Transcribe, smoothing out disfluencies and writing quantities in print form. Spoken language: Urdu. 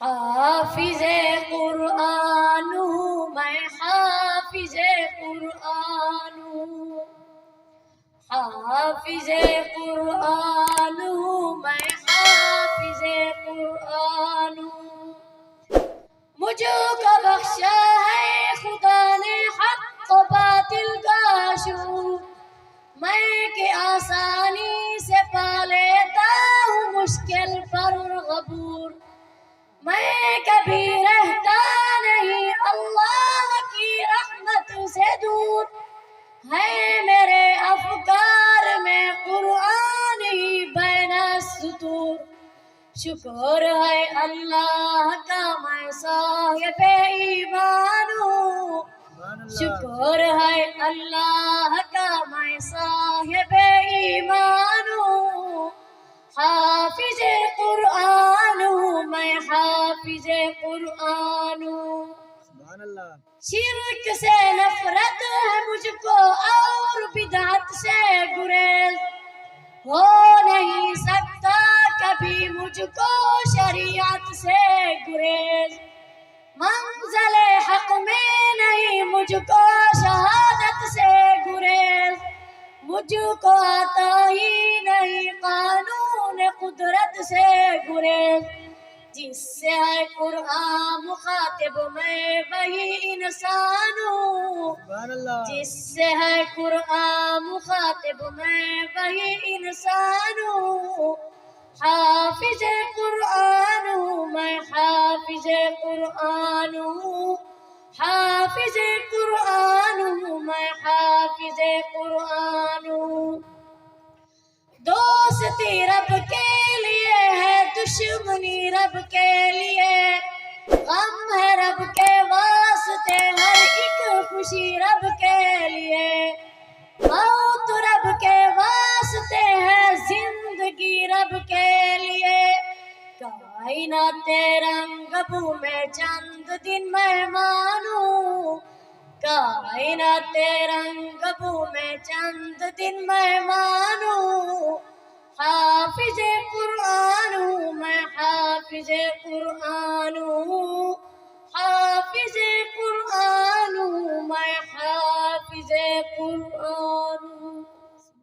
حافظ قرآن ہوں میں، حافظ قرآن ہوں، حافظ قرآن ہوں میں، حافظ قرآن ہوں۔ مجھ کو بخشا ہے خدا نے حق و باطل کا شعور، میں کہ آسانی سے پا لیتا ہوں مشکل پر غبور، میں کبھی رہتا نہیں اللہ کی رحمت سے دور، ہے میرے افکار میں قرآن ہی بین السطور۔ شکر ہے اللہ کا میں صاحب ایمان ہوں، شکر ہے اللہ کا میں صاحب ایمان ہوں، حافظ قرآن ہوں میں، حافظ قرآن ہوں۔ شرک سے نفرت ہے مجھ کو اور بدعت سے گریز، ہو نہیں سکتا کبھی مجھ کو شریعت سے گریز، منزل حق میں نہیں مجھ کو شہادت سے گریز، مجھ کو آتا ہی نہیں قانون قدرت سے گریز، جس سے ہے قرآن مخاطب میں وہی انسان ہوں، جس سے ہے قرآن مخاطب میں وہی انسان ہوں، حافظ قرآن ہوں میں، حافظ قرآن ہوں، حافظ قرآن ہوں میں، حافظ قرآن ہوں۔ دوستی رب کے لیے ہے، دشمنی رب کے لیے، غم ہے رب کے واسطے ہر ایک خوشی رب کے لیے، موت رب کے واسطے ہے زندگی رب کے لیے، کائنات رنگ بو میں چند دن مہمان ہوں، کائنات رنگ بو میں چند دن مہمان ہوں، حافظ قرآن ہوں میں، حافظ قرآن ہوں، حافظ قرآن ہوں میں، حافظ قرآن